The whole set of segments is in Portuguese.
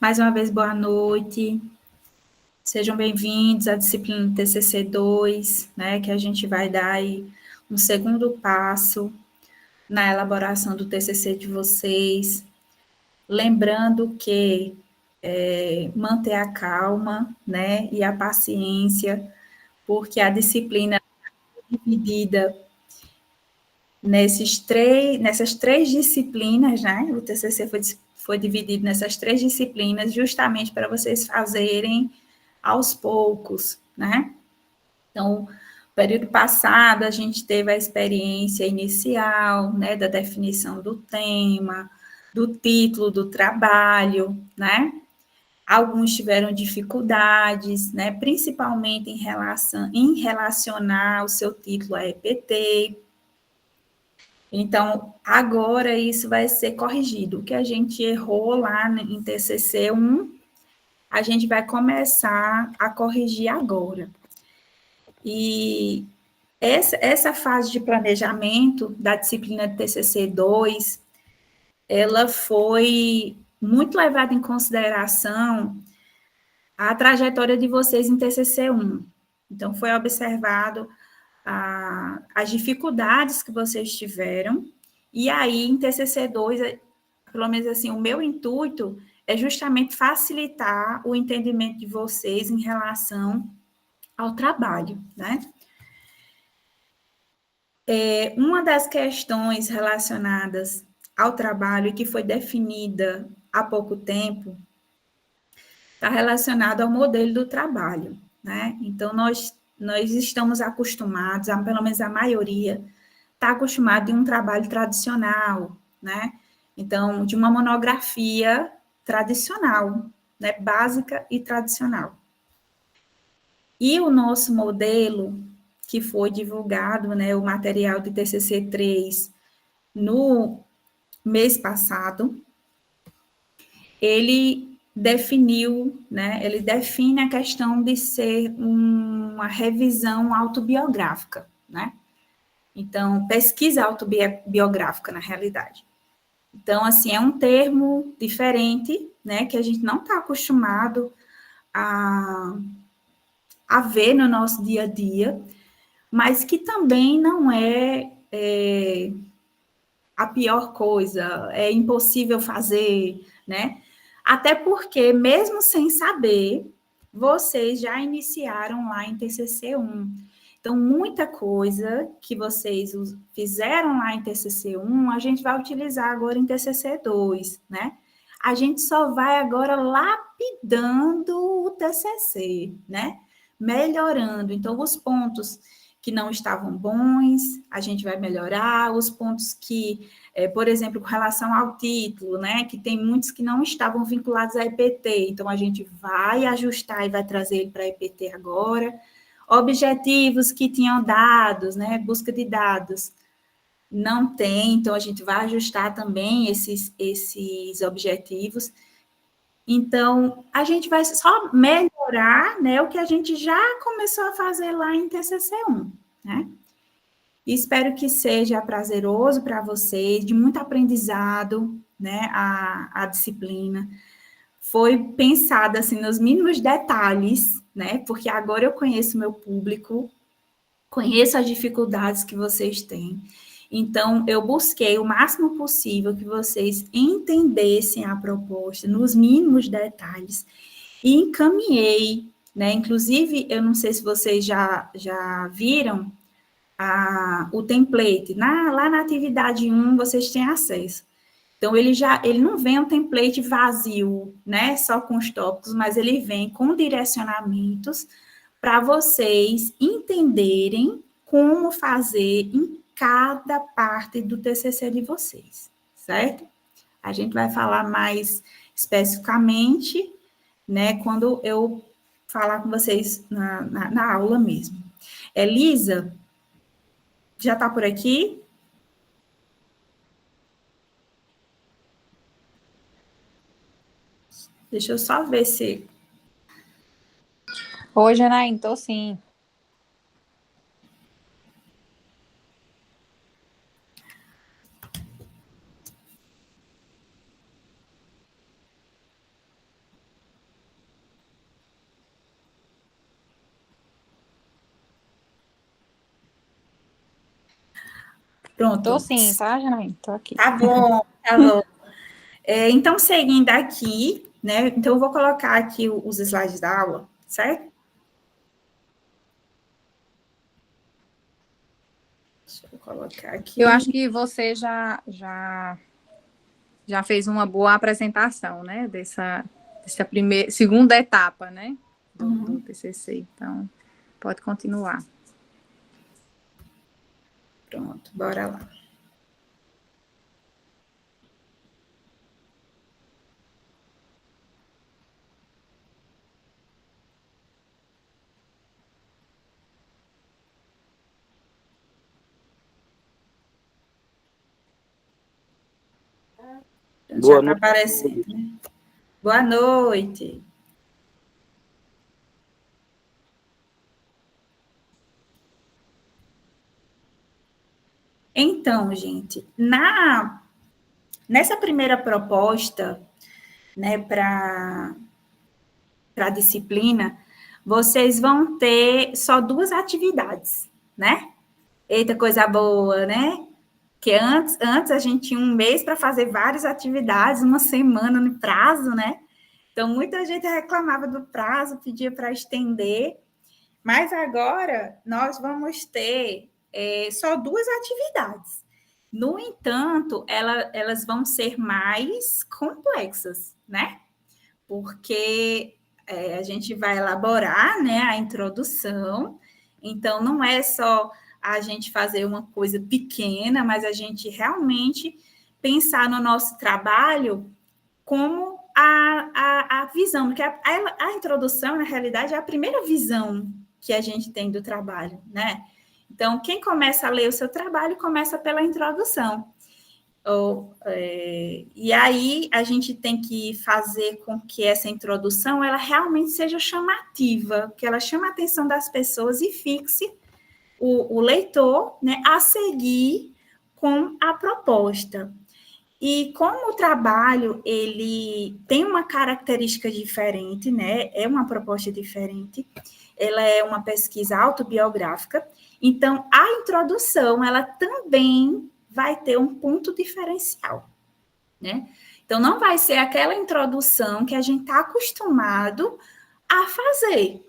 Mais uma vez, boa noite. Sejam bem-vindos à disciplina TCC 2, né, que a gente vai dar aí um segundo passo na elaboração do TCC de vocês. Lembrando que manter a calma, né, e a paciência, porque a disciplina é dividida nessas três disciplinas, né? O TCC foi dividido nessas três disciplinas justamente para vocês fazerem aos poucos, né? Então, no período passado, a gente teve a experiência inicial, né, da definição do tema, do título do trabalho, né? Alguns tiveram dificuldades, né, principalmente em relacionar o seu título a EPT. Então, agora isso vai ser corrigido. O que a gente errou lá em TCC 1, a gente vai começar a corrigir agora. E essa fase de planejamento da disciplina de TCC 2, ela foi muito levada em consideração a trajetória de vocês em TCC 1. Então, foi observado as dificuldades que vocês tiveram, e aí, em TCC 2, pelo menos assim, o meu intuito é justamente facilitar o entendimento de vocês em relação ao trabalho, né? Uma das questões relacionadas ao trabalho que foi definida há pouco tempo está relacionada ao modelo do trabalho, né? Então, nós estamos acostumados, pelo menos a maioria, está acostumado em um trabalho tradicional, né? Então, de uma monografia tradicional, né? Básica e tradicional. E o nosso modelo, que foi divulgado, né? O material de TCC 3, no mês passado, ele definiu, né? Ele define a questão de ser uma revisão autobiográfica, né? Então, pesquisa autobiográfica, na realidade. Então, assim, é um termo diferente, né, que a gente não está acostumado a ver no nosso dia a dia, mas que também não é a pior coisa, é impossível fazer, né? Até porque, mesmo sem saber, vocês já iniciaram lá em TCC 1. Então, muita coisa que vocês fizeram lá em TCC 1, a gente vai utilizar agora em TCC 2, né? A gente só vai agora lapidando o TCC, né? Melhorando. Então, os pontos que não estavam bons, a gente vai melhorar, os pontos que, por exemplo, com relação ao título, né, que tem muitos que não estavam vinculados à EPT, então a gente vai ajustar e vai trazer ele para a EPT agora. Objetivos que tinham dados, né, busca de dados, não tem, então a gente vai ajustar também esses objetivos. Então, a gente vai só melhorar, né, o que a gente já começou a fazer lá em TCC 1, né? E espero que seja prazeroso para vocês, de muito aprendizado, né, a disciplina. Foi pensada, assim, nos mínimos detalhes, né, porque agora eu conheço o meu público, conheço as dificuldades que vocês têm. Então, eu busquei o máximo possível que vocês entendessem a proposta nos mínimos detalhes e encaminhei, né? Inclusive, eu não sei se vocês já viram o template. Lá na atividade 1, vocês têm acesso. Então, ele não vem um template vazio, né? Só com os tópicos, mas ele vem com direcionamentos para vocês entenderem como fazer em cada parte do TCC de vocês, certo? A gente vai falar mais especificamente, né, quando eu falar com vocês na aula mesmo. Elisa, já está por aqui? Deixa eu só ver se... Oi, Janaína, tô sim. Pronto. Tô sim, tá, Janaína? Tô aqui. Tá bom, tá bom. Então, seguindo aqui, né? Então, eu vou colocar aqui os slides da aula, certo? Deixa eu colocar aqui. Eu acho que você já fez uma boa apresentação, né? Dessa segunda etapa, né? Do TCC. Então, pode continuar. Pronto, bora lá. Já está aparecendo, né? Boa noite. Então, gente, nessa primeira proposta, né, para a disciplina, vocês vão ter só 2 atividades, né? Eita, coisa boa, né? Que antes a gente tinha um mês para fazer várias atividades, uma semana no prazo, né? Então, muita gente reclamava do prazo, pedia para estender, mas agora nós vamos ter só 2 atividades. No entanto, elas vão ser mais complexas, né? Porque a gente vai elaborar, né, a introdução. Então, não é só a gente fazer uma coisa pequena, mas a gente realmente pensar no nosso trabalho como a visão, porque a introdução, na realidade, é a primeira visão que a gente tem do trabalho, né? Então, quem começa a ler o seu trabalho começa pela introdução. E aí a gente tem que fazer com que essa introdução ela realmente seja chamativa, que ela chame a atenção das pessoas e fixe o leitor, né, a seguir com a proposta. E como o trabalho ele tem uma característica diferente, né? É uma proposta diferente. Ela é uma pesquisa autobiográfica. Então, a introdução ela também vai ter um ponto diferencial, né? Então, não vai ser aquela introdução que a gente está acostumado a fazer.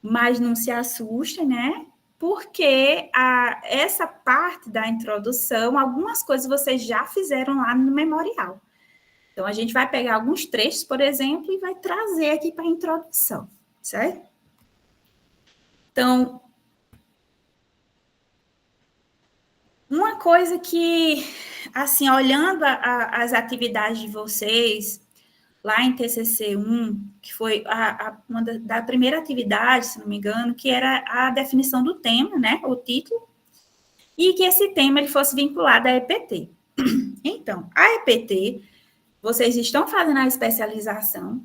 Mas não se assuste, né? Porque essa parte da introdução, algumas coisas vocês já fizeram lá no memorial. Então, a gente vai pegar alguns trechos, por exemplo, e vai trazer aqui para a introdução, certo? Então, uma coisa que, assim, olhando as atividades de vocês, lá em TCC1, que foi uma da primeira atividade, se não me engano, que era a definição do tema, né, o título, e que esse tema ele fosse vinculado à EPT. Então, a EPT, vocês estão fazendo a especialização,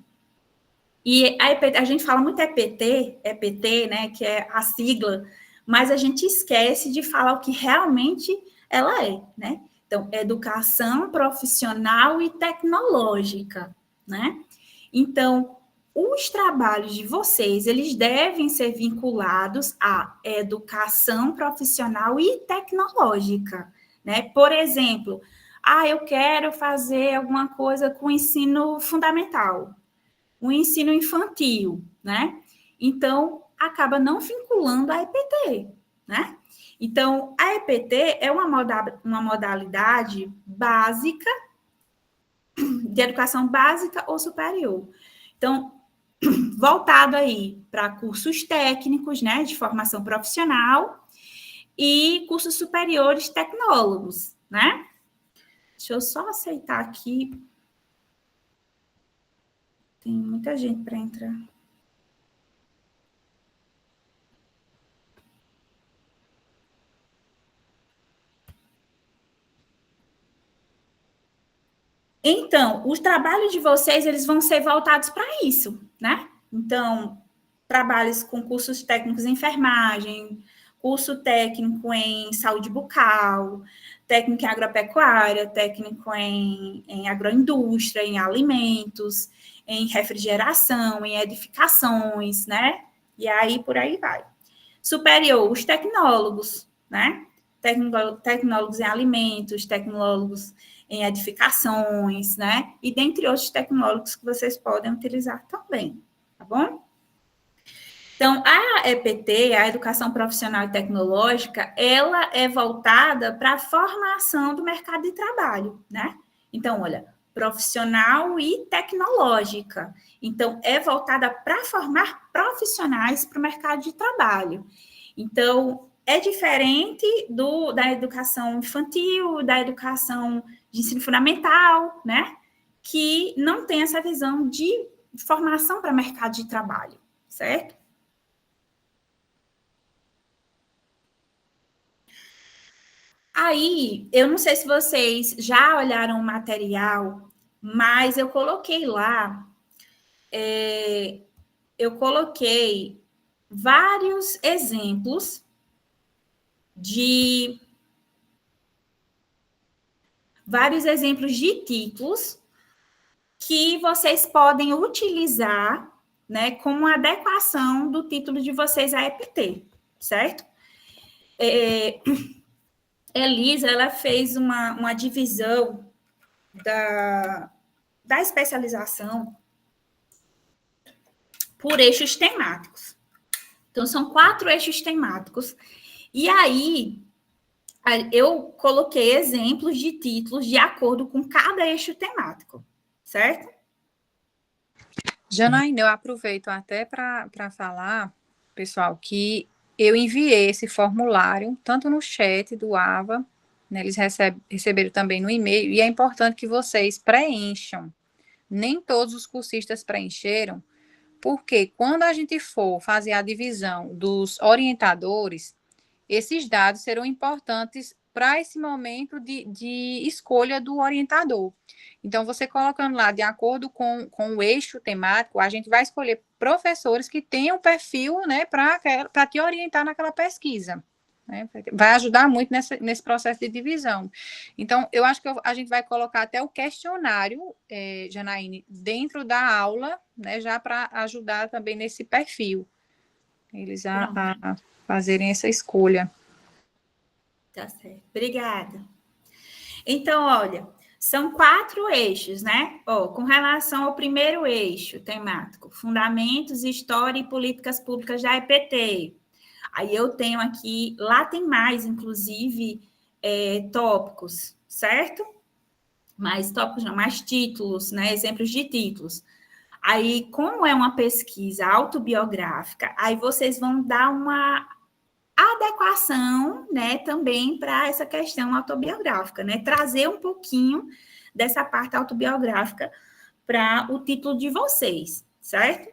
e a EPT, a gente fala muito EPT, né, que é a sigla, mas a gente esquece de falar o que realmente ela é, né? Então, educação profissional e tecnológica, né? Então, os trabalhos de vocês, eles devem ser vinculados à educação profissional e tecnológica, né? Por exemplo, eu quero fazer alguma coisa com ensino fundamental, o ensino infantil, né? Então, acaba não vinculando a EPT, né? Então, a EPT é uma modalidade básica, de educação básica ou superior. Então, voltado aí para cursos técnicos, né, de formação profissional e cursos superiores tecnólogos, né? Deixa eu só aceitar aqui. Tem muita gente para entrar. Então, os trabalhos de vocês, eles vão ser voltados para isso, né? Então, trabalhos com cursos técnicos em enfermagem, curso técnico em saúde bucal, técnico em agropecuária, técnico em agroindústria, em alimentos, em refrigeração, em edificações, né? E aí, por aí vai. Superior, os tecnólogos, né? tecnólogos em alimentos, tecnólogos em edificações, né? E dentre outros tecnólogos que vocês podem utilizar também, tá bom? Então, a EPT, a Educação Profissional e Tecnológica, ela é voltada para a formação do mercado de trabalho, né? Então, olha, profissional e tecnológica. Então, é voltada para formar profissionais para o mercado de trabalho. Então, é diferente da educação infantil, da educação de ensino fundamental, né? Que não tem essa visão de formação para mercado de trabalho, certo? Aí, eu não sei se vocês já olharam o material, mas eu coloquei lá, eu coloquei vários exemplos de títulos que vocês podem utilizar, né, como adequação do título de vocês à EPT, certo? Elisa, ela fez uma divisão da especialização por eixos temáticos. Então, são 4 eixos temáticos. E aí, eu coloquei exemplos de títulos de acordo com cada eixo temático, certo? Janaína, eu aproveito até para falar, pessoal, que eu enviei esse formulário, tanto no chat do AVA, né, eles receberam também no e-mail, e é importante que vocês preencham. Nem todos os cursistas preencheram, porque quando a gente for fazer a divisão dos orientadores, esses dados serão importantes para esse momento de escolha do orientador. Então, você colocando lá, de acordo com o eixo temático, a gente vai escolher professores que tenham perfil, né, para te orientar naquela pesquisa. Né? Vai ajudar muito nesse processo de divisão. Então, eu acho que a gente vai colocar até o questionário, Janaíne, dentro da aula, né, já para ajudar também nesse perfil. Eles a fazerem essa escolha. Tá certo. Obrigada. Então, olha, são 4 eixos, né? Com relação ao primeiro eixo temático, Fundamentos, História e Políticas Públicas da EPT. Aí eu tenho aqui, lá tem mais, inclusive, tópicos, certo? Mais tópicos, não, mais títulos, né? Exemplos de títulos. Aí, como é uma pesquisa autobiográfica, aí vocês vão dar uma adequação, né, também para essa questão autobiográfica, né? Trazer um pouquinho dessa parte autobiográfica para o título de vocês, certo?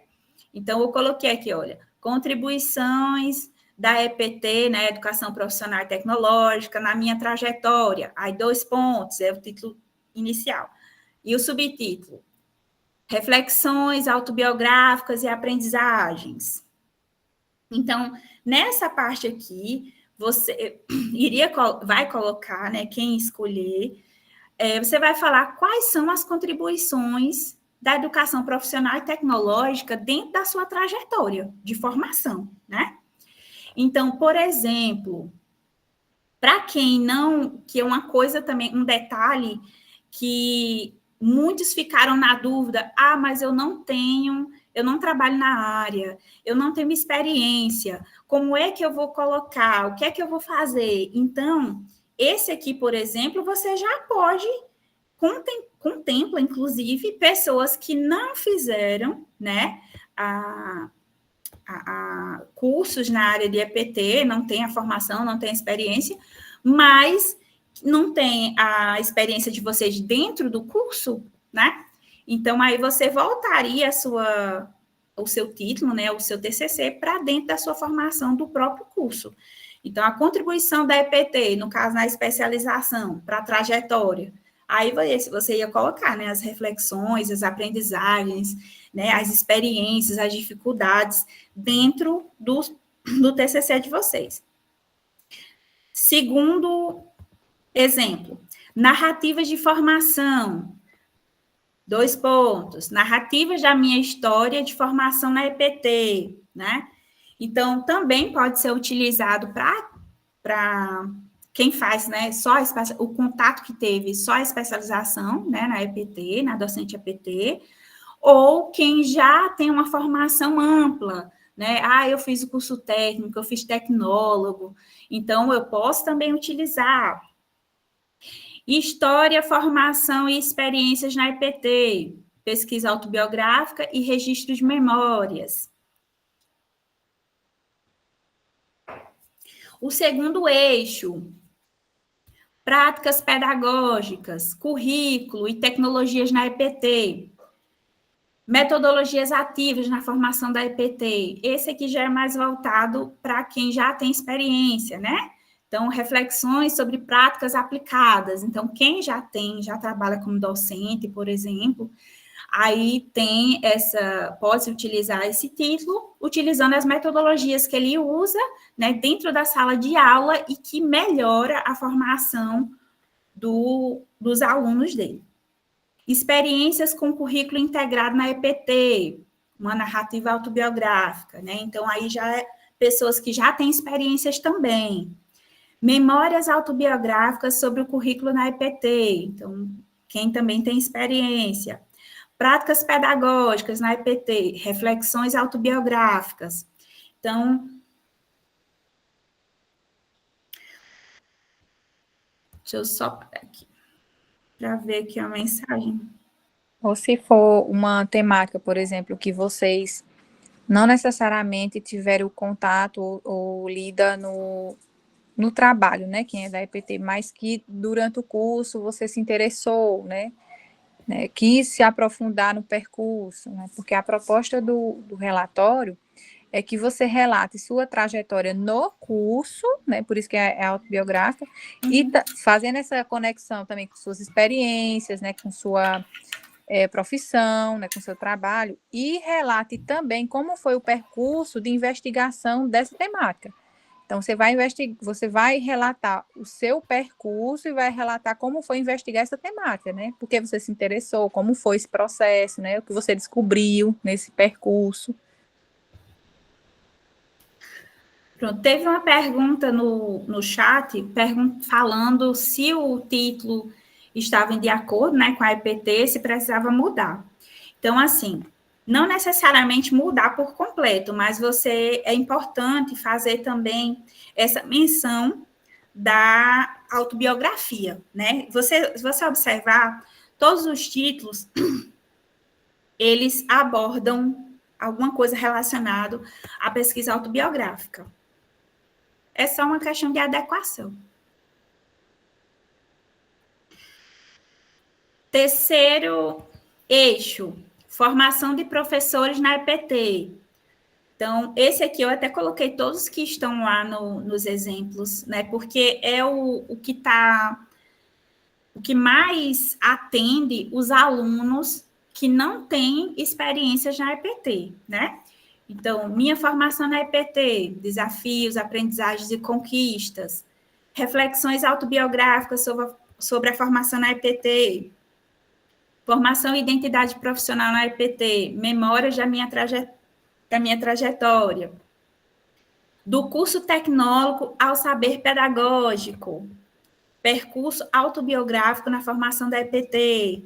Então, eu coloquei aqui, olha, contribuições da EPT, né, Educação Profissional e Tecnológica, na minha trajetória. Aí, 2 pontos, é o título inicial. E o subtítulo, reflexões autobiográficas e aprendizagens. Então, nessa parte aqui, você vai colocar, né, quem escolher, você vai falar quais são as contribuições da educação profissional e tecnológica dentro da sua trajetória de formação, né? Então, por exemplo, para quem não, que é uma coisa também, um detalhe que muitos ficaram na dúvida, mas eu não trabalho na área, eu não tenho experiência, como é que eu vou colocar, o que é que eu vou fazer? Então, esse aqui, por exemplo, você já pode, contempla, inclusive, pessoas que não fizeram, né, cursos na área de EPT, não tem a formação, não tem a experiência, mas não tem a experiência de vocês dentro do curso, né? Então, aí você voltaria o seu título, né, o seu TCC, para dentro da sua formação do próprio curso. Então, a contribuição da EPT, no caso, na especialização, para a trajetória, aí você ia colocar, né, as reflexões, as aprendizagens, né, as experiências, as dificuldades dentro do TCC de vocês. Segundo exemplo, narrativas de formação. 2 pontos. Narrativas da minha história de formação na EPT, né? Então, também pode ser utilizado para quem faz, né, só o contato que teve só a especialização, né, na EPT, na docente EPT, ou quem já tem uma formação ampla, né? Eu fiz o curso técnico, eu fiz tecnólogo, então eu posso também utilizar. História, formação e experiências na EPT, pesquisa autobiográfica e registro de memórias. O segundo eixo, práticas pedagógicas, currículo e tecnologias na EPT. Metodologias ativas na formação da EPT. Esse aqui já é mais voltado para quem já tem experiência, né? Então, reflexões sobre práticas aplicadas. Então, quem já trabalha como docente, por exemplo, aí pode utilizar esse título, utilizando as metodologias que ele usa, né, dentro da sala de aula e que melhora a formação dos alunos dele. Experiências com currículo integrado na EPT, uma narrativa autobiográfica, né? Então, aí já é pessoas que já têm experiências também. Memórias autobiográficas sobre o currículo na EPT, então, quem também tem experiência. Práticas pedagógicas na EPT, reflexões autobiográficas. Então, deixa eu só parar aqui para ver aqui a mensagem. Ou se for uma temática, por exemplo, que vocês não necessariamente tiveram contato ou lida no trabalho, né, quem é da EPT, mas que durante o curso você se interessou, né, quis se aprofundar no percurso, né, porque a proposta do relatório é que você relate sua trajetória no curso, né, por isso que é autobiográfica, e fazendo essa conexão também com suas experiências, né, com sua profissão, né, com seu trabalho, e relate também como foi o percurso de investigação dessa temática. Então, você vai relatar o seu percurso e vai relatar como foi investigar essa temática, né? Por que você se interessou, como foi esse processo, né? O que você descobriu nesse percurso. Pronto, teve uma pergunta no chat falando se o título estava de acordo, né, com a EPT, se precisava mudar. Então, assim, não necessariamente mudar por completo, mas é importante fazer também essa menção da autobiografia, né? Se você observar, todos os títulos, eles abordam alguma coisa relacionada à pesquisa autobiográfica. É só uma questão de adequação. Terceiro eixo, formação de professores na EPT. Então, esse aqui eu até coloquei todos que estão lá nos exemplos, né? Porque é o que mais atende os alunos que não têm experiências na EPT, né? Então, minha formação na EPT, desafios, aprendizagens e conquistas, reflexões autobiográficas sobre a formação na EPT, formação e identidade profissional na EPT, memórias da minha trajetória, do curso tecnólogo ao saber pedagógico, percurso autobiográfico na formação da EPT.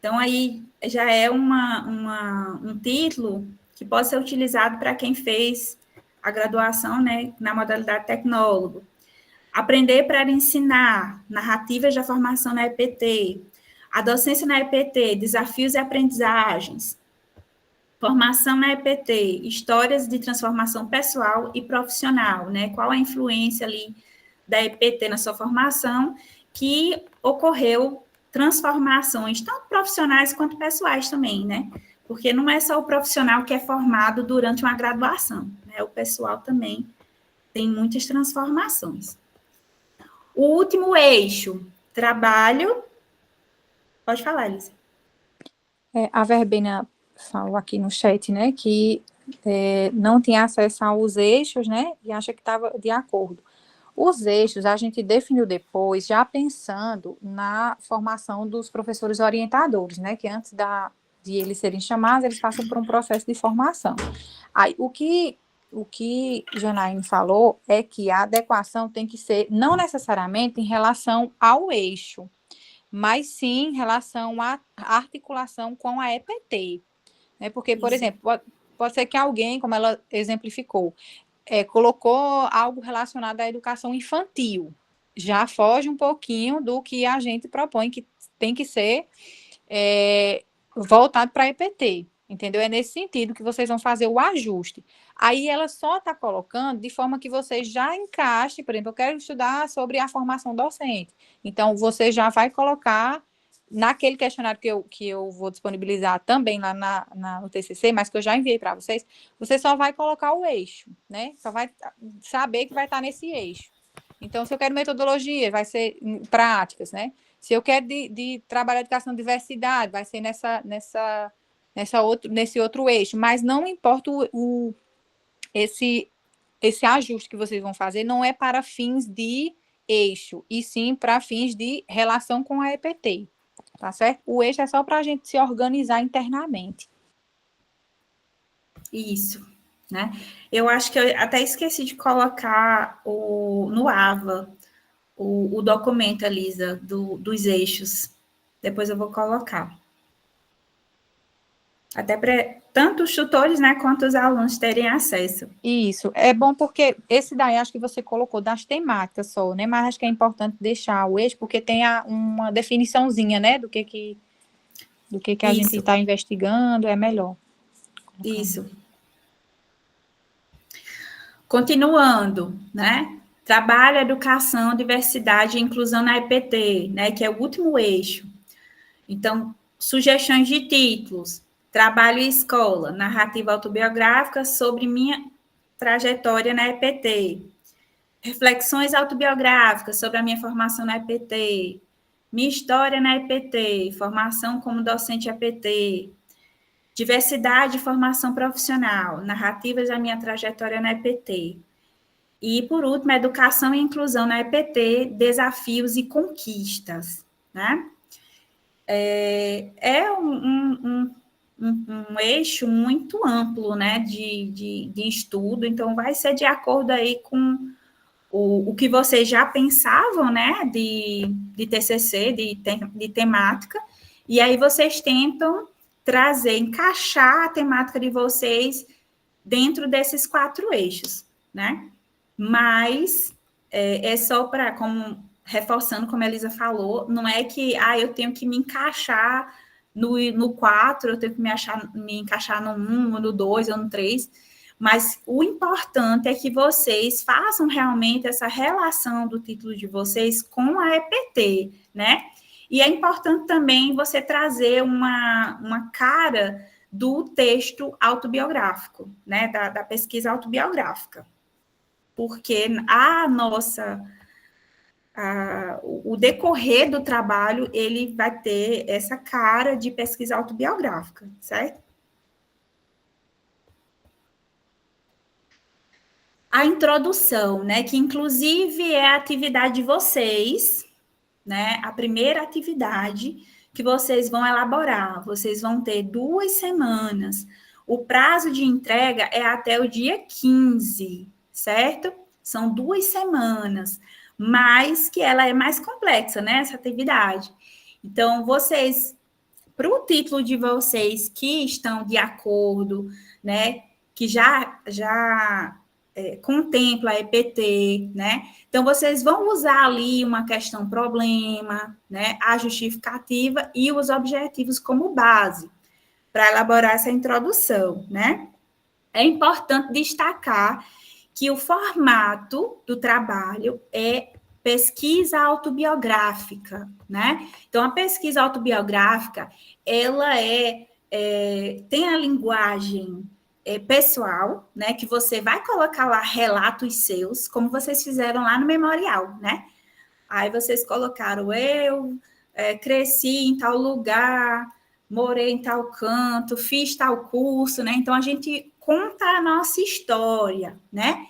Então, aí já é um título que pode ser utilizado para quem fez a graduação, né, na modalidade tecnólogo. Aprender para ensinar, narrativas da formação na EPT, a docência na EPT, desafios e aprendizagens, formação na EPT, histórias de transformação pessoal e profissional, né? Qual a influência ali da EPT na sua formação, que ocorreu transformações, tanto profissionais quanto pessoais também, né? Porque não é só o profissional que é formado durante uma graduação, né? O pessoal também tem muitas transformações. O último eixo, trabalho. Pode falar, Elisa. A Verbena falou aqui no chat, né, que não tinha acesso aos eixos, né, e acha que estava de acordo. Os eixos a gente definiu depois, já pensando na formação dos professores orientadores, né, que antes de eles serem chamados, eles passam por um processo de formação. Aí, o que o que Janaíne falou é que a adequação tem que ser não necessariamente em relação ao eixo, mas sim em relação à articulação com a EPT. Né? Porque, por Isso. exemplo, pode ser que alguém, como ela exemplificou, colocou algo relacionado à educação infantil. Já foge um pouquinho do que a gente propõe, que tem que ser voltado para a EPT. Entendeu? É nesse sentido que vocês vão fazer o ajuste. Aí ela só está colocando de forma que você já encaixe, por exemplo, eu quero estudar sobre a formação docente. Então, você já vai colocar naquele questionário que eu vou disponibilizar também lá no TCC, mas que eu já enviei para vocês, você só vai colocar o eixo, né? Só vai saber que vai estar nesse eixo. Então, se eu quero metodologia, vai ser práticas, né? Se eu quero de trabalhar educação de diversidade, vai ser nesse outro eixo. Mas não importa esse ajuste que vocês vão fazer, não é para fins de eixo, e sim para fins de relação com a EPT. Tá certo? O eixo é só para a gente se organizar internamente. Isso, né? Eu acho que eu até esqueci de colocar no AVA o documento, Elisa, dos eixos. Depois eu vou colocar. Até para tanto os tutores, né, quanto os alunos terem acesso. Isso, é bom porque esse daí acho que você colocou das temáticas só, né? Mas acho que é importante deixar o eixo, porque tem uma definiçãozinha, né, do que a gente Isso, está investigando, é melhor. isso. Continuando, né? Trabalho, educação, diversidade e inclusão na EPT, né? Que é o último eixo. Então, sugestões de títulos. Trabalho e escola, narrativa autobiográfica sobre minha trajetória na EPT. Reflexões autobiográficas sobre a minha formação na EPT. Minha história na EPT, formação como docente EPT. Diversidade e formação profissional, narrativas da minha trajetória na EPT. E, por último, educação e inclusão na EPT, desafios e conquistas, né? É um eixo muito amplo, né, de estudo, então vai ser de acordo aí com o que vocês já pensavam, né, de TCC, de temática, e aí vocês tentam trazer, encaixar a temática de vocês dentro desses 4 eixos, né? Mas é só para, como reforçando, como a Elisa falou, não é que eu tenho que me encaixar no 4, eu tenho que me encaixar no 1, no 2 ou no 3, mas o importante é que vocês façam realmente essa relação do título de vocês com a EPT, né? E é importante também você trazer uma cara do texto autobiográfico, né? Da pesquisa autobiográfica. Porque o decorrer do trabalho, ele vai ter essa cara de pesquisa autobiográfica, certo? A introdução, né, que inclusive é a atividade de vocês, né, a primeira atividade que vocês vão elaborar. Vocês vão ter 2 semanas. O prazo de entrega é até o dia 15, certo? São 2 semanas, mas que ela é mais complexa, né, essa atividade. Então, vocês, para o título de vocês que estão de acordo, né, que já contempla a EPT, né? Então, vocês vão usar ali uma questão problema, né? A justificativa e os objetivos como base para elaborar essa introdução, né? É importante destacar que o formato do trabalho é pesquisa autobiográfica, né? Então, a pesquisa autobiográfica, ela tem a linguagem pessoal, né? Que você vai colocar lá relatos seus, como vocês fizeram lá no memorial, né? Aí vocês colocaram eu cresci em tal lugar, morei em tal canto, fiz tal curso, né? Então a gente conta a nossa história, né?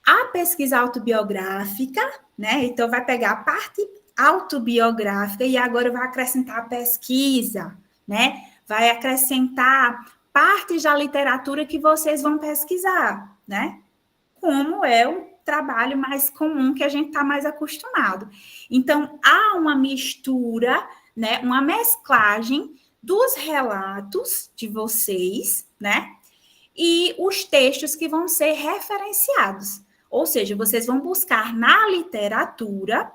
A pesquisa autobiográfica, né? Então vai pegar a parte autobiográfica e agora vai acrescentar a pesquisa, né? Vai acrescentar partes da literatura que vocês vão pesquisar, né? Como é o trabalho mais comum que a gente está mais acostumado. Então, há uma mistura, né? Uma mesclagem dos relatos de vocês, né? E os textos que vão ser referenciados. Ou seja, vocês vão buscar na literatura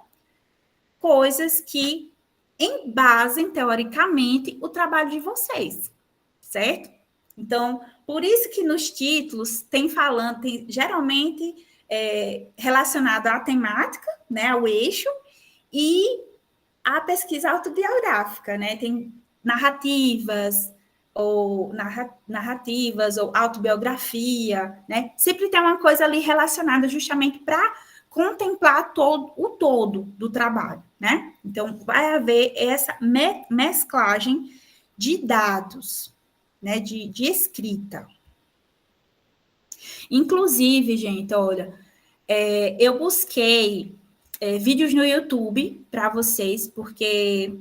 coisas que embasem, teoricamente, o trabalho de vocês, certo? Então, por isso que nos títulos tem falando, tem, geralmente relacionado à temática, né, ao eixo, e à pesquisa autobiográfica, né? Tem narrativas ou autobiografia, né? Sempre tem uma coisa ali relacionada justamente para contemplar o todo do trabalho, né? Então, vai haver essa mesclagem de dados, né? De escrita. Inclusive, gente, olha, eu busquei vídeos no YouTube para vocês, porque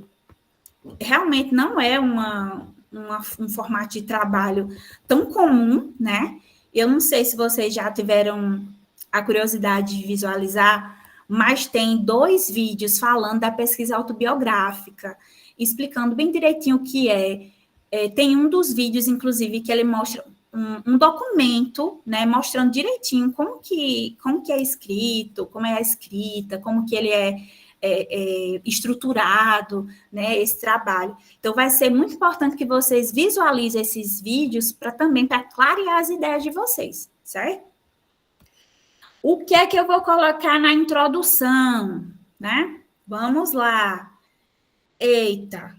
realmente não é um formato de trabalho tão comum, né? Eu não sei se vocês já tiveram a curiosidade de visualizar, mas tem 2 vídeos falando da pesquisa autobiográfica, explicando bem direitinho o que é. Tem um dos vídeos, inclusive, que ele mostra um documento, né, mostrando direitinho como que é escrito, como é a escrita, como que ele é estruturado, né, esse trabalho. Então, vai ser muito importante que vocês visualizem esses vídeos para clarear as ideias de vocês, certo? O que é que eu vou colocar na introdução, né? Vamos lá. Eita,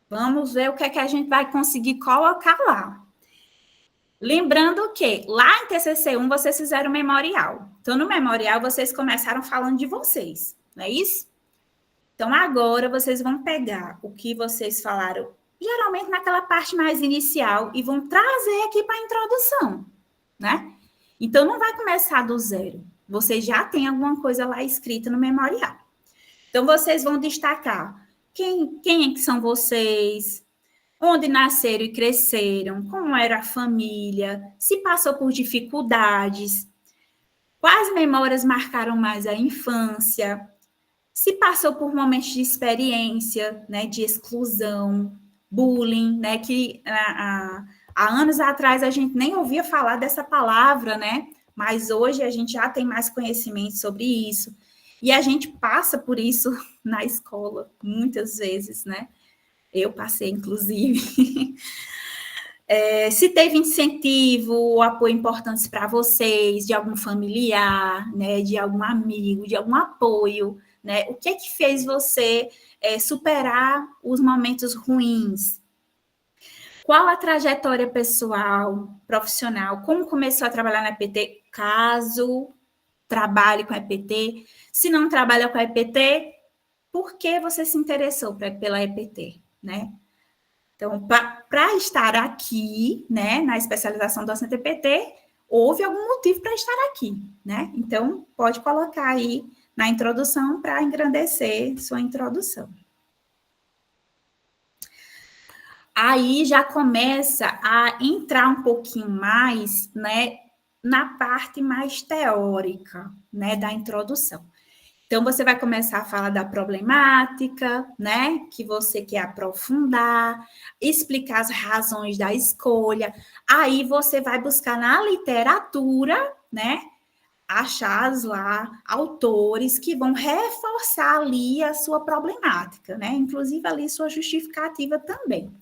vamos ver o que é que a gente vai conseguir colocar lá. Lembrando que lá em TCC1 vocês fizeram o memorial. Então, no memorial, vocês começaram falando de vocês, não é isso? Então, agora vocês vão pegar o que vocês falaram, geralmente naquela parte mais inicial, e vão trazer aqui para a introdução, né? Então, não vai começar do zero. Vocês já têm alguma coisa lá escrita no memorial. Então, vocês vão destacar quem é que são vocês, onde nasceram e cresceram, como era a família, se passou por dificuldades, quais memórias marcaram mais a infância, se passou por momentos de experiência, né, de exclusão, bullying, né, que há anos atrás a gente nem ouvia falar dessa palavra, né, mas hoje a gente já tem mais conhecimento sobre isso, e a gente passa por isso na escola, muitas vezes, né, eu passei, inclusive. Se teve incentivo ou apoio importantes para vocês, de algum familiar, né, de algum amigo, de algum apoio, né? O que é que fez você superar os momentos ruins? Qual a trajetória pessoal, profissional? Como começou a trabalhar na EPT? Caso trabalhe com a EPT. Se não trabalha com a EPT, por que você se interessou pela EPT, né? Então, para estar aqui, né, na especialização docente EPT, houve algum motivo para estar aqui, né? Então, pode colocar aí na introdução para engrandecer sua introdução. Aí já começa a entrar um pouquinho mais, né, na parte mais teórica, né, da introdução. Então, você vai começar a falar da problemática, né, que você quer aprofundar, explicar as razões da escolha. Aí, você vai buscar na literatura, né, achar lá autores que vão reforçar ali a sua problemática, né, inclusive ali sua justificativa também.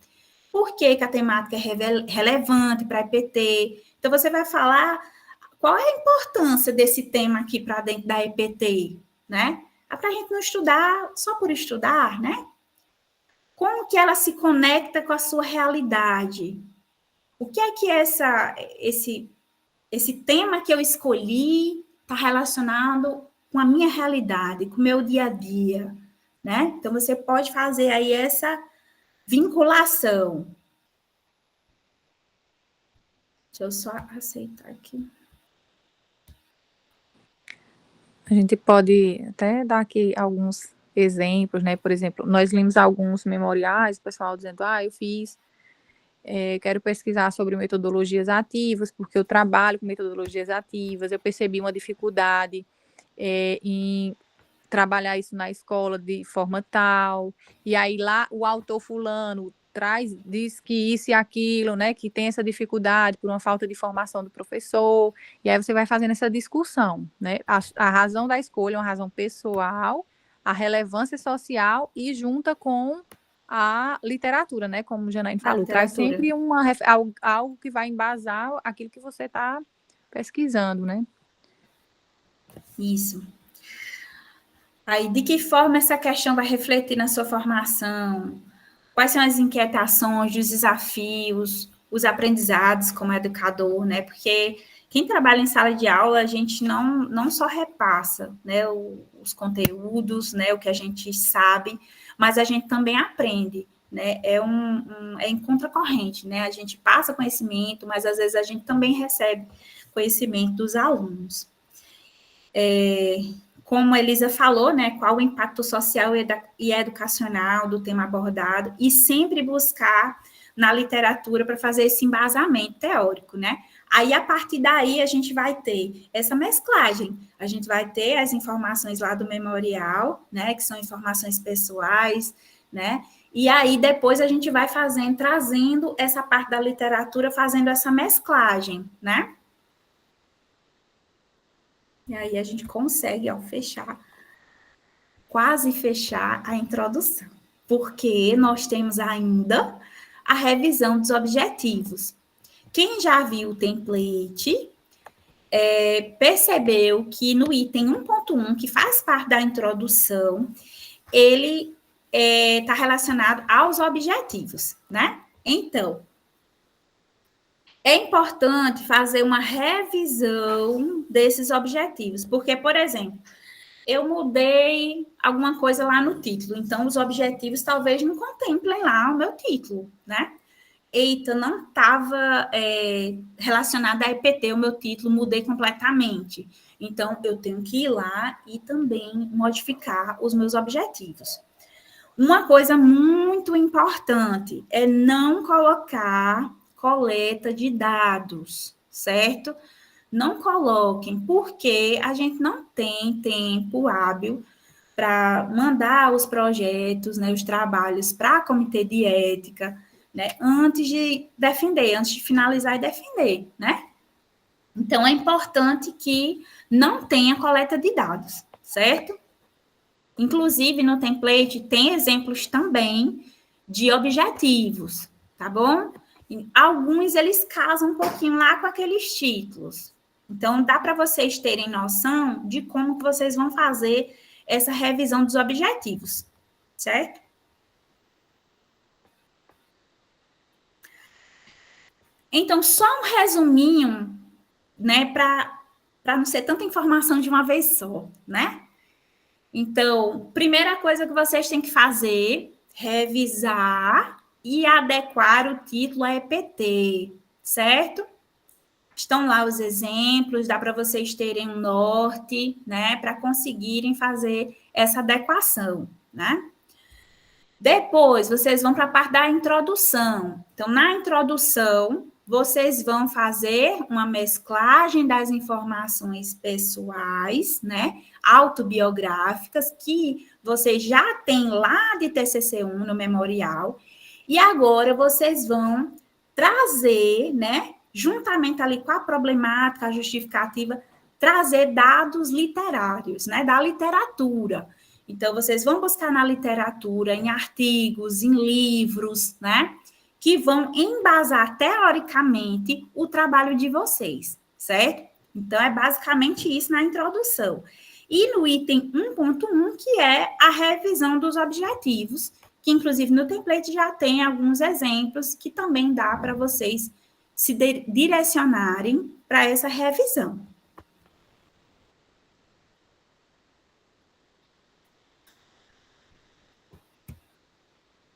Por que a temática é relevante para a EPT? Então, você vai falar qual é a importância desse tema aqui para dentro da EPT, né? É para a gente não estudar só por estudar, né? Como que ela se conecta com a sua realidade? O que é que esse tema que eu escolhi está relacionado com a minha realidade, com o meu dia a dia, né? Então, você pode fazer aí essa vinculação. Deixa eu só aceitar aqui. A gente pode até dar aqui alguns exemplos, né? Por exemplo, nós lemos alguns memoriais, o pessoal dizendo, eu fiz quero pesquisar sobre metodologias ativas, porque eu trabalho com metodologias ativas, eu percebi uma dificuldade em trabalhar isso na escola de forma tal, e aí lá o autor fulano diz que isso e aquilo, né, que tem essa dificuldade por uma falta de formação do professor, e aí você vai fazendo essa discussão, né, a razão da escolha é uma razão pessoal, a relevância social e junta com a literatura, né, como o Janaína falou, traz sempre algo que vai embasar aquilo que você está pesquisando, né. Isso. Aí, de que forma essa questão vai refletir na sua formação? Quais são as inquietações, os desafios, os aprendizados como educador, né? Porque quem trabalha em sala de aula, a gente não só repassa, né, os conteúdos, né, o que a gente sabe, mas a gente também aprende, né? É em contracorrente, né? A gente passa conhecimento, mas às vezes a gente também recebe conhecimento dos alunos. Como a Elisa falou, né, qual o impacto social e educacional do tema abordado, e sempre buscar na literatura para fazer esse embasamento teórico, né? Aí, a partir daí, a gente vai ter essa mesclagem. A gente vai ter as informações lá do memorial, né, que são informações pessoais, né? E aí, depois, a gente vai trazendo essa parte da literatura, fazendo essa mesclagem, né? E aí a gente consegue, ó, quase fechar a introdução, porque nós temos ainda a revisão dos objetivos. Quem já viu o template percebeu que no item 1.1, que faz parte da introdução, ele está relacionado aos objetivos, né? Então, é importante fazer uma revisão desses objetivos, porque, por exemplo, eu mudei alguma coisa lá no título, então os objetivos talvez não contemplem lá o meu título, né? Eita, não estava relacionado a EPT, o meu título, mudei completamente. Então, eu tenho que ir lá e também modificar os meus objetivos. Uma coisa muito importante é não colocar coleta de dados, certo? Não coloquem, porque a gente não tem tempo hábil para mandar os projetos, né, os trabalhos para comitê de ética, né, antes de finalizar e defender, né? Então, é importante que não tenha coleta de dados, certo? Inclusive, no template tem exemplos também de objetivos, tá bom? E alguns, eles casam um pouquinho lá com aqueles títulos. Então, dá para vocês terem noção de como que vocês vão fazer essa revisão dos objetivos, certo? Então, só um resuminho, né, para não ser tanta informação de uma vez só, né? Então, primeira coisa que vocês têm que fazer, revisar e adequar o título a EPT, certo? Estão lá os exemplos, dá para vocês terem um norte, né, para conseguirem fazer essa adequação, né? Depois, vocês vão para a parte da introdução. Então, na introdução, vocês vão fazer uma mesclagem das informações pessoais, né, autobiográficas, que vocês já têm lá de TCC1 no memorial, e agora vocês vão trazer, né, juntamente ali com a problemática, a justificativa, trazer dados literários, né, da literatura. Então, vocês vão buscar na literatura, em artigos, em livros, né? Que vão embasar teoricamente o trabalho de vocês, certo? Então, é basicamente isso na introdução. E no item 1.1, que é a revisão dos objetivos, que inclusive no template já tem alguns exemplos que também dá para vocês se direcionarem para essa revisão.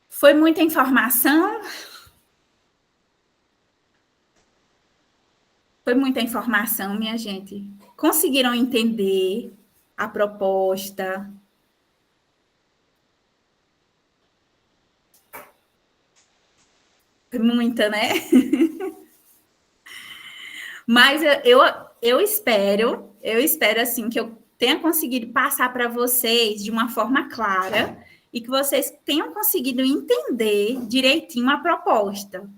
Foi muita informação? Foi muita informação, minha gente. Conseguiram entender a proposta? Muita, né? Mas eu espero assim que eu tenha conseguido passar para vocês de uma forma clara e que vocês tenham conseguido entender direitinho a proposta.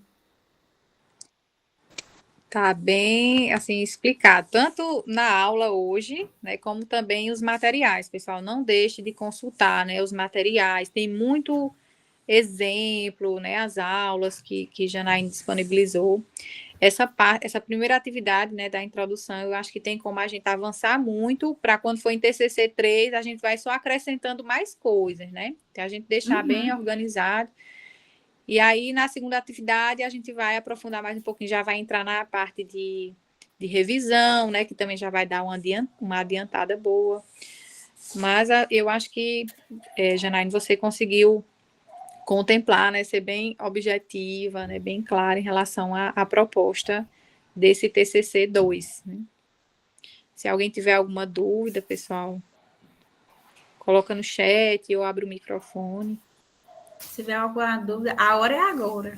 Tá bem, assim, explicado, tanto na aula hoje, né, como também os materiais, pessoal. Não deixe de consultar, né, os materiais. Tem muito exemplo, né, as aulas que Janaína disponibilizou. Essa primeira atividade, né, da introdução, eu acho que tem como a gente avançar muito para quando for em TCC 3, a gente vai só acrescentando mais coisas, né? Então, a gente deixar bem organizado. E aí, na segunda atividade, a gente vai aprofundar mais um pouquinho, já vai entrar na parte de revisão, né, que também já vai dar uma adiantada boa. Mas eu acho que, Janaína, você conseguiu contemplar, né, ser bem objetiva, né, bem clara em relação à proposta desse TCC 2. Né? Se alguém tiver alguma dúvida, pessoal, coloca no chat ou abre o microfone. Se tiver alguma dúvida, a hora é agora.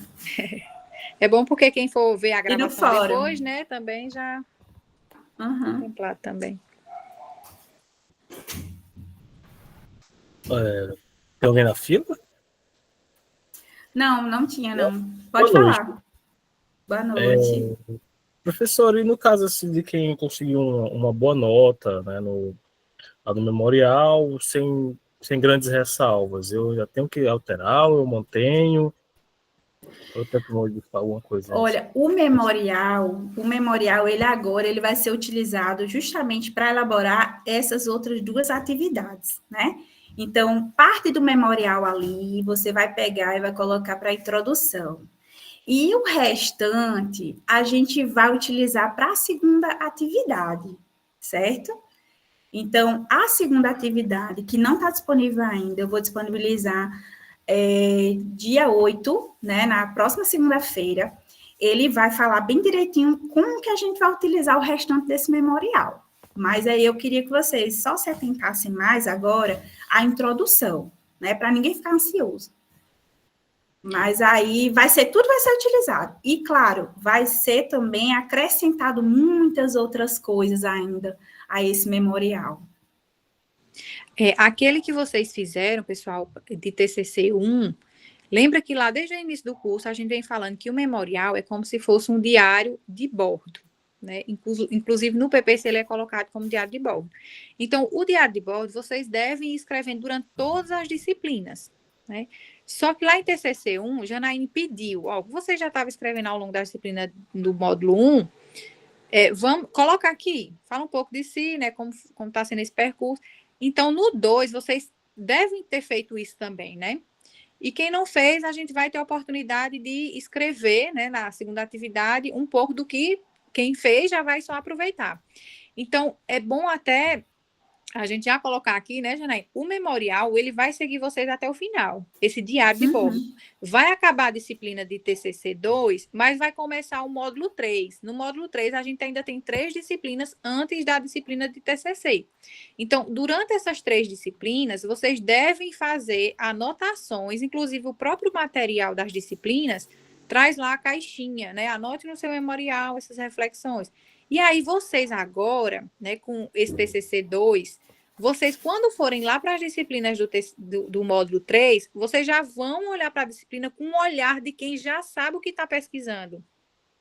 É bom porque quem for ver a E no gravação fórum. depois, né, também já contemplado também. Tem alguém na fila? Não tinha, não. Boa Pode noite. falar. Boa noite. Professor, e no caso assim, de quem conseguiu uma boa nota, né, lá no memorial, sem grandes ressalvas, eu já tenho que alterar, eu mantenho, eu tenho que modificar alguma coisa nisso. Olha, o memorial, ele vai ser utilizado justamente para elaborar essas outras duas atividades, né? Então, parte do memorial ali, você vai pegar e vai colocar para a introdução. E o restante, a gente vai utilizar para a segunda atividade, certo? Então, a segunda atividade, que não está disponível ainda, eu vou disponibilizar dia 8, né, na próxima segunda-feira. Ele vai falar bem direitinho como que a gente vai utilizar o restante desse memorial. Mas aí eu queria que vocês só se atentassem mais agora à introdução, né, para ninguém ficar ansioso. Mas aí tudo vai ser utilizado. E, claro, vai ser também acrescentado muitas outras coisas ainda a esse memorial. Aquele que vocês fizeram, pessoal, de TCC 1, lembra que lá desde o início do curso a gente vem falando que o memorial é como se fosse um diário de bordo. Né? Inclusive no PPC ele é colocado como diário de bordo. Então, o diário de bordo vocês devem ir escrevendo durante todas as disciplinas. Né? Só que lá em TCC 1, Janaíne pediu, você já estava escrevendo ao longo da disciplina do módulo 1, vamos colocar aqui, fala um pouco de si, né, como está sendo esse percurso. Então, no 2, vocês devem ter feito isso também, né? E quem não fez, a gente vai ter a oportunidade de escrever, né, na segunda atividade, um pouco do que quem fez já vai só aproveitar. Então, é bom até a gente já colocar aqui, né, Janaína? O memorial, ele vai seguir vocês até o final, esse diário de bordo. Vai acabar a disciplina de TCC 2, mas vai começar o módulo 3. No módulo 3, a gente ainda tem 3 disciplinas antes da disciplina de TCC. Então, durante essas 3 disciplinas, vocês devem fazer anotações, inclusive o próprio material das disciplinas traz lá a caixinha, né? Anote no seu memorial essas reflexões. E aí, vocês agora, né, com esse TCC 2, vocês, quando forem lá para as disciplinas do módulo 3, vocês já vão olhar para a disciplina com um olhar de quem já sabe o que está pesquisando.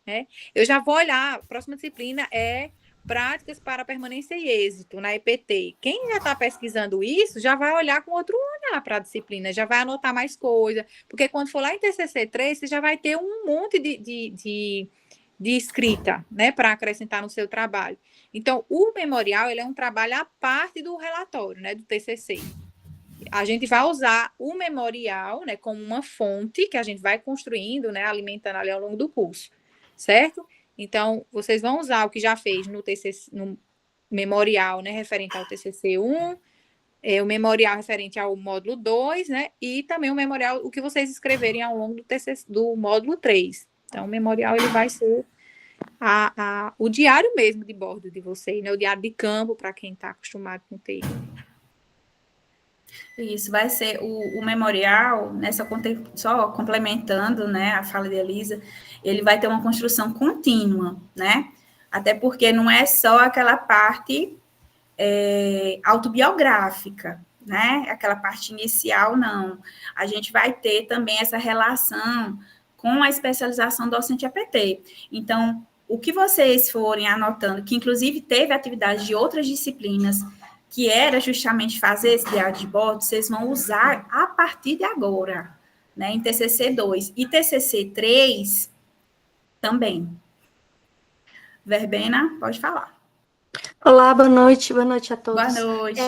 Né? Eu já vou olhar, a próxima disciplina é Práticas para Permanência e Êxito, na EPT. Quem já está pesquisando isso, já vai olhar com outro olhar para a disciplina, já vai anotar mais coisa, porque quando for lá em TCC 3, você já vai ter um monte de escrita, né, para acrescentar no seu trabalho. Então, o memorial, ele é um trabalho à parte do relatório, né, do TCC. A gente vai usar o memorial, né, como uma fonte que a gente vai construindo, né, alimentando ali ao longo do curso, certo? Então, vocês vão usar o que já fez no TCC, no memorial, né, referente ao TCC 1, o memorial referente ao módulo 2, né, e também o memorial, o que vocês escreverem ao longo do módulo 3. Então, o memorial ele vai ser o diário mesmo de bordo de vocês, né? O diário de campo, para quem está acostumado com TI. Isso vai ser o memorial, só complementando, né, a fala de Elisa, ele vai ter uma construção contínua, né? Até porque não é só aquela parte autobiográfica, né? Aquela parte inicial, não. A gente vai ter também essa relação com a especialização docente EPT. Então, o que vocês forem anotando, que inclusive teve atividade de outras disciplinas, que era justamente fazer esse diário de bordo, vocês vão usar a partir de agora, né? Em TCC 2 e TCC 3 também. Verbena, pode falar. Olá, boa noite a todos. Boa noite.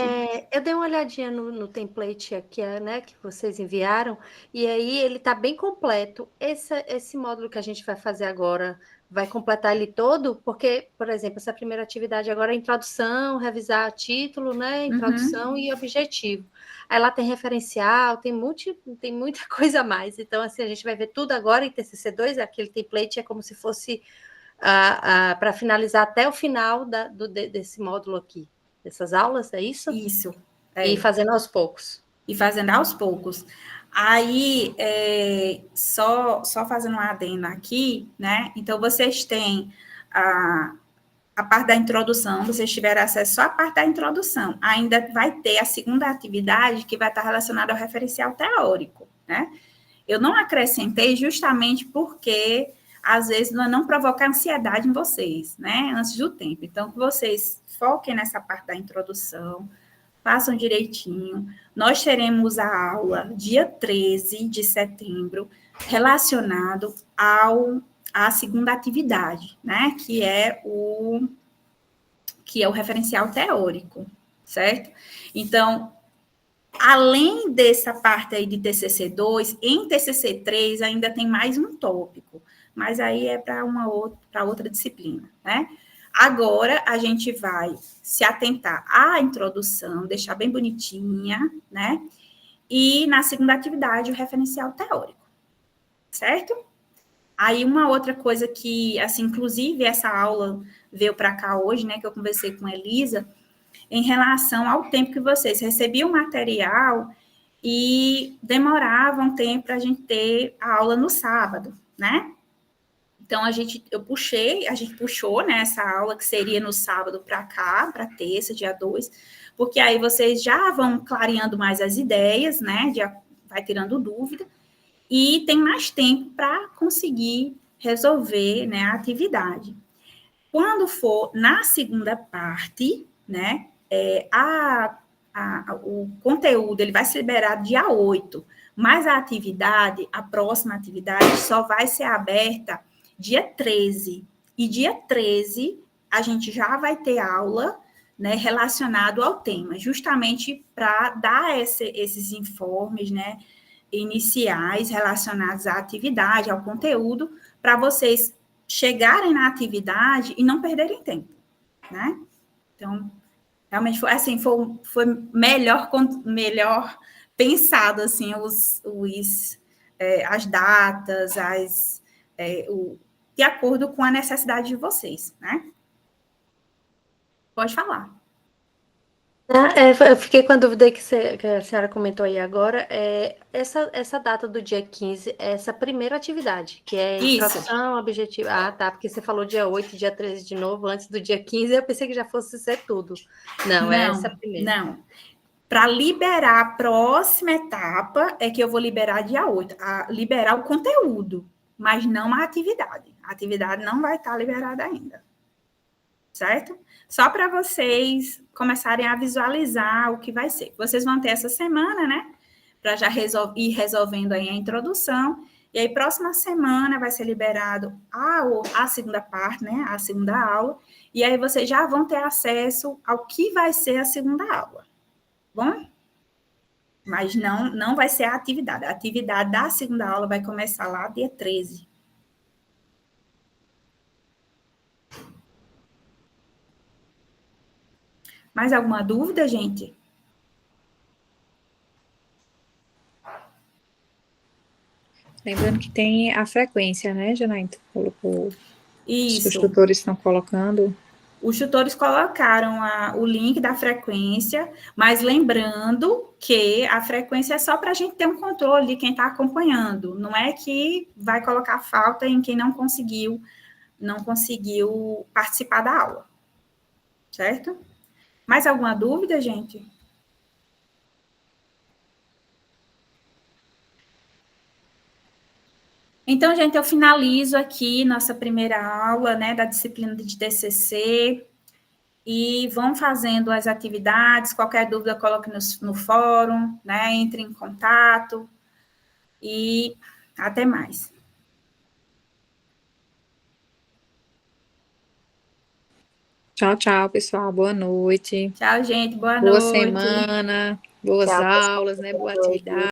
Eu dei uma olhadinha no template aqui, né, que vocês enviaram, e aí ele está bem completo. Esse módulo que a gente vai fazer agora vai completar ele todo? Porque, por exemplo, essa primeira atividade agora é introdução, revisar título, né, introdução e objetivo. Aí lá tem referencial, tem muita coisa a mais. Então, assim, a gente vai ver tudo agora em TCC2, aquele template é como se fosse para finalizar até o final desse módulo aqui, dessas aulas, é isso? Isso. E fazendo aos poucos. E fazendo aos poucos. Aí, só fazendo um adendo aqui, né? Então, vocês têm a parte da introdução, vocês tiveram acesso só à parte da introdução. Ainda vai ter a segunda atividade, que vai estar relacionada ao referencial teórico, né? Eu não acrescentei justamente porque às vezes não provocar ansiedade em vocês, né, antes do tempo. Então, que vocês foquem nessa parte da introdução, façam direitinho. Nós teremos a aula dia 13 de setembro, relacionado à segunda atividade, né, que é o referencial teórico, certo? Então, além dessa parte aí de TCC2, em TCC3 ainda tem mais um tópico, mas aí é para outra disciplina, né? Agora, a gente vai se atentar à introdução, deixar bem bonitinha, né? E na segunda atividade, o referencial teórico, certo? Aí, uma outra coisa que, assim, inclusive, essa aula veio para cá hoje, né? Que eu conversei com a Elisa, em relação ao tempo que vocês recebiam o material e demorava um tempo para a gente ter a aula no sábado, né? Então, a gente puxou, né, essa aula que seria no sábado para cá, para terça, dia 2, porque aí vocês já vão clareando mais as ideias, né, já vai tirando dúvida, e tem mais tempo para conseguir resolver, né, a atividade. Quando for na segunda parte, né, o conteúdo ele vai ser liberado dia 8, mas a próxima atividade só vai ser aberta dia 13. E dia 13 a gente já vai ter aula, né, relacionado ao tema, justamente para dar esses informes, né, iniciais relacionados à atividade, ao conteúdo, para vocês chegarem na atividade e não perderem tempo, né? Então, realmente foi assim, foi melhor pensado assim as datas, de acordo com a necessidade de vocês, né? Pode falar. Eu fiquei com a dúvida que a senhora comentou aí agora, essa data do dia 15, é essa primeira atividade, que é introdução, objetivo. Ah, tá, porque você falou dia 8, dia 13 de novo, antes do dia 15, eu pensei que já fosse ser tudo. Não, é essa primeira. Não. Para liberar a próxima etapa, é que eu vou liberar dia 8, liberar o conteúdo, mas não a atividade. A atividade não vai estar liberada ainda. Certo? Só para vocês começarem a visualizar o que vai ser. Vocês vão ter essa semana, né? Para já ir resolvendo aí a introdução. E aí, próxima semana vai ser liberado a segunda parte, né? A segunda aula. E aí, vocês já vão ter acesso ao que vai ser a segunda aula. Bom? Mas não vai ser a atividade. A atividade da segunda aula vai começar lá dia 13. Mais alguma dúvida, gente? Lembrando que tem a frequência, né, Janaína? Os Isso. tutores estão colocando. Os tutores colocaram o link da frequência, mas lembrando que a frequência é só para a gente ter um controle de quem está acompanhando. Não é que vai colocar falta em quem não conseguiu participar da aula. Certo? Mais alguma dúvida, gente? Então, gente, eu finalizo aqui nossa primeira aula, né, da disciplina de TCC, e vão fazendo as atividades. Qualquer dúvida, coloque no fórum, né, entre em contato, e até mais. Tchau, tchau, pessoal. Boa noite. Tchau, gente. Boa Boa noite. semana. Boas Tchau, pessoal. aulas, né? Boa Boa noite. atividade.